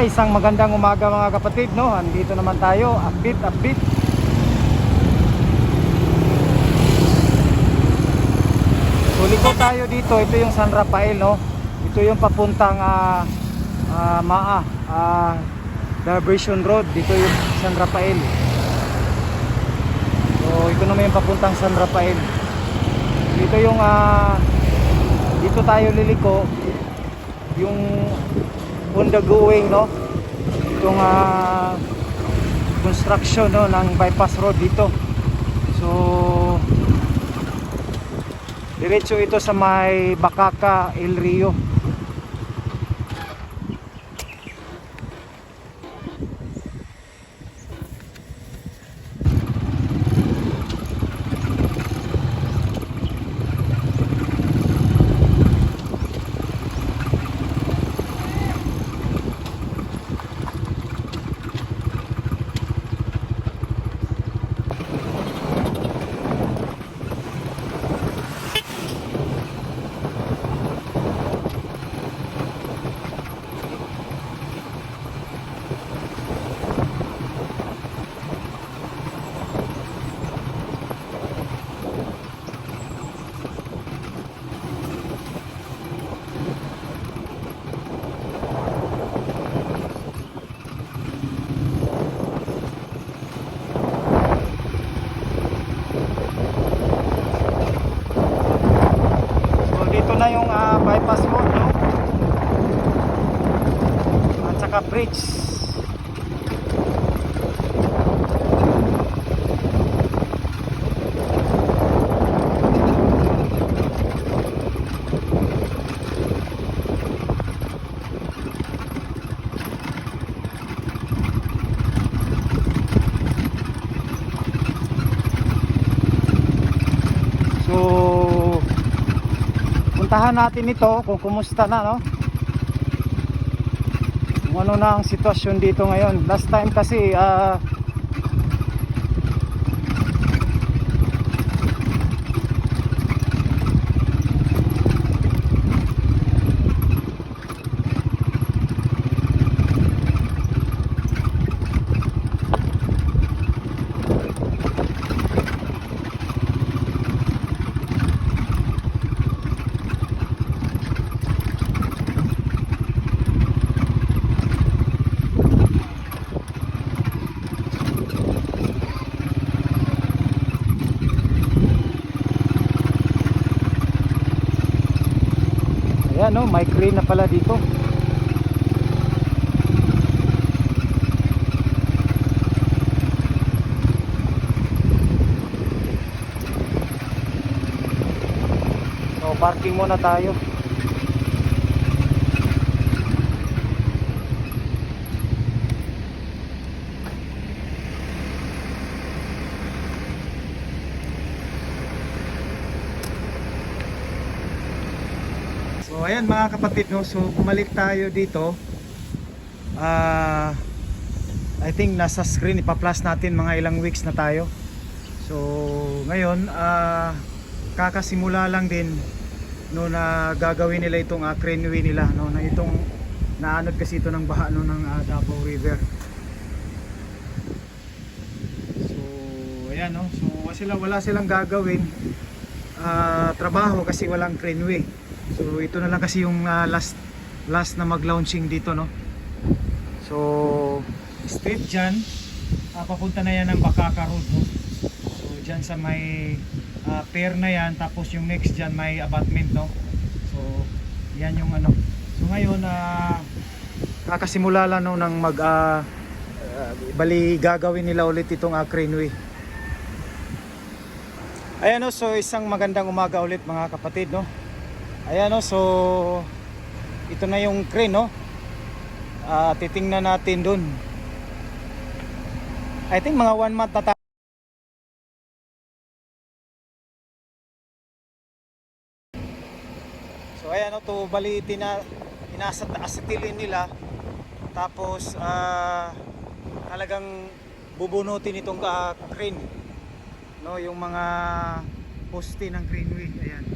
Isang magandang umaga mga kapatid, no? Andito naman tayo, upbeat. Suliko tayo dito, ito yung San Rafael, no? Ito yung papuntang Diversion Road, dito yung San Rafael. So ito naman yung papuntang San Rafael. Dito yung dito tayo liliko, yung on the going, no? Itong construction, no, ng bypass road dito. So diretso ito sa may Bacaca, El Rio. Na yung bypass road, no? At saka bridge. Puntahan natin ito kung kumusta na, no? Kung ano na ang sitwasyon dito ngayon. Last time kasi ayan, no, may crane na pala dito. So parking muna tayo. So ayan mga kapatid, no, so bumalik tayo dito. I think nasa screen ipa-plus natin mga ilang weeks na tayo. So ngayon kakasimula lang din, no, na gagawin nila itong craneway nila, no, na itong naanod kasi ito ng baha, no, ng Davao River. So ayan, no, so wala silang gagawin trabaho kasi walang craneway. So ito na lang kasi yung last na mag-launching dito, no. So straight dyan, papunta na yan ng Bacaca Road, no? So dyan sa may pier na yan, tapos yung next dyan may abutment, no. So yan yung ano. So ngayon kakasimula lang, no, ng bali gagawin nila ulit itong craneway. Ayan, no, so isang magandang umaga ulit mga kapatid, no. Ayan, no, so ito na yung crane, no. Titingnan natin dun. I think mga 1 month na. So ayan, no, to bali inasatilin nila, tapos talagang bubunutin itong crane, no, yung mga poste ng craneway. Ayan.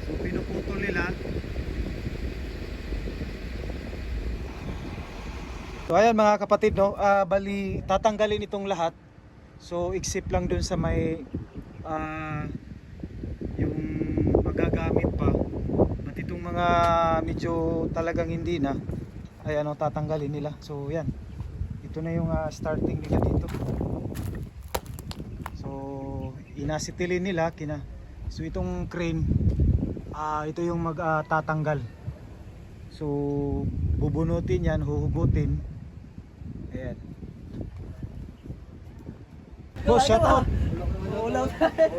So pinuputol nila So ayan mga kapatid, no, bali tatanggalin itong lahat. So except lang dun sa may yung magagamit pa. At itong mga medyo talagang hindi na, ay ano, tatanggalin nila. So yan, ito na yung starting nila dito. So inasitilin nila so itong crane, ito yung magtatanggal. So bubunutin yan, huhugutin. Ayan. Oh, shout out.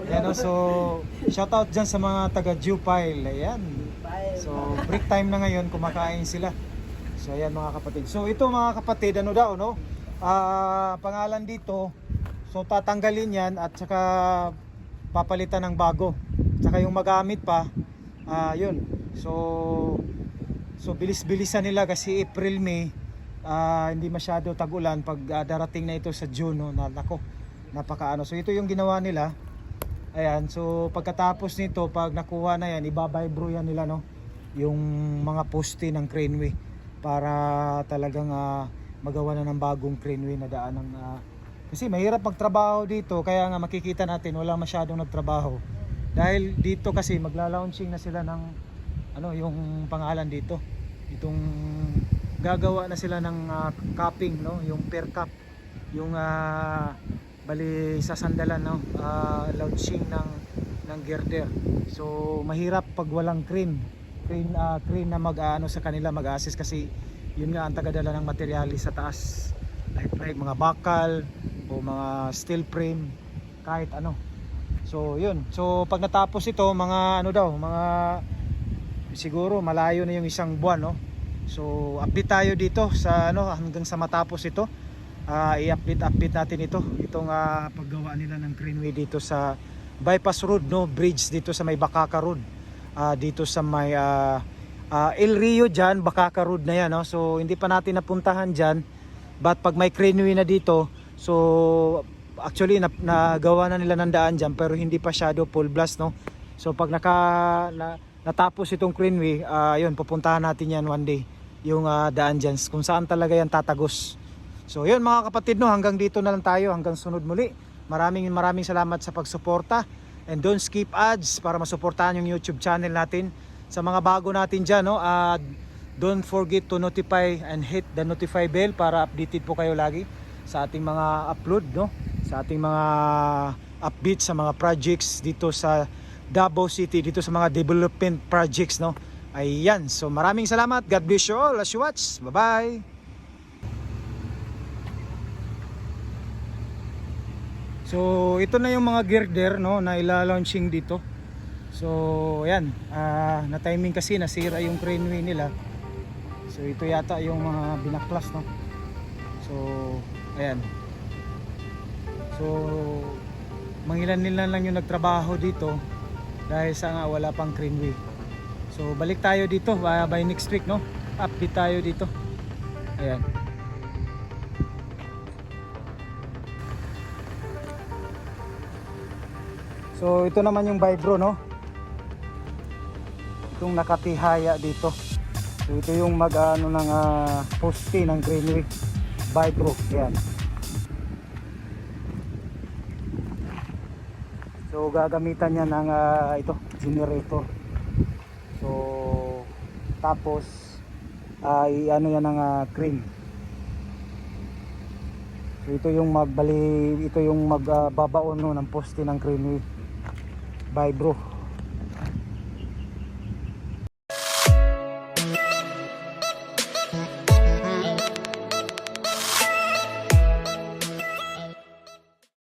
Ayan, so shout out dyan sa mga taga Jupile. Ayan. So break time na ngayon, kumakain sila. So ayan mga kapatid. So ito mga kapatid, ano daw, no? Pangalan dito. So tatanggalin yan at saka papalitan ng bago. Saka yung magamit pa, yun. So bilis-bilisan nila kasi April, May, hindi masyado tag-ulan pag darating na ito sa June, no? Nako, napakaano. So ito yung ginawa nila. Ayan, so pagkatapos nito, pag nakuha na yan, ibabibro yan nila, no? Yung mga poste ng craneway para talagang magawa na ng bagong craneway na daan ng kasi mahirap magtrabaho dito, kaya nga makikita natin wala masyadong nagtrabaho dahil dito kasi magla-launching na sila ng ano, yung pangalan dito, itong gagawa na sila ng capping, no, yung per cap, yung bali sa sandalan, no, launching ng girder. So mahirap pag walang crane na mag-ano sa kanila, mag-assist kasi yun nga ang tagadala ng materyales sa taas, like mga bakal o mga steel frame, kahit ano. So yun, so pag natapos ito, mga ano daw, mga siguro malayo na yung isang buwan, no. So update tayo dito sa ano hanggang sa matapos ito. I-update natin itong paggawa nila ng craneway dito sa bypass road, no, bridge dito sa may Bacaca Road. Dito sa may El Rio dyan, Bacaca Road na yan, no? So hindi pa natin napuntahan dyan, but pag may craneway na dito, so actually nagawa na nila ng daan dyan pero hindi pa shadow full blast, no? So pag natapos itong craneway, yun, pupuntahan natin yan one day, yung daan dyan kung saan talaga yan tatagos. So yun mga kapatid, no, hanggang dito na lang tayo, hanggang sunod muli. Maraming salamat sa pagsuporta, and don't skip ads para masuportahan yung YouTube channel natin. Sa mga bago natin dyan, no, don't forget to notify and hit the notify bell para updated po kayo lagi sa ating mga upload, no, sa ating mga updates sa mga projects dito sa Davao City, dito sa mga development projects, no. Ayan, so maraming salamat. God bless you all as you watch. Bye bye. So ito na yung mga girder, no, na ila-launching dito. So ayan, na timing kasi nasira yung craneway nila. So ito yata yung mga binaklas, no. So ayan. So mangilan-ilan lang yung nagtrabaho dito dahil sa nga wala pang craneway. So balik tayo dito by next week, no. Update tayo dito. Ayan. So ito naman yung vibro, no, itong nakatihaya dito. So ito yung mag-ano ng poste ng craneway, vibro. Ayan. So gagamitan niya ng ito, generator. So tapos i-ano yan ng crane. So ito yung magbabaon, no, ng poste ng craneway, vibro.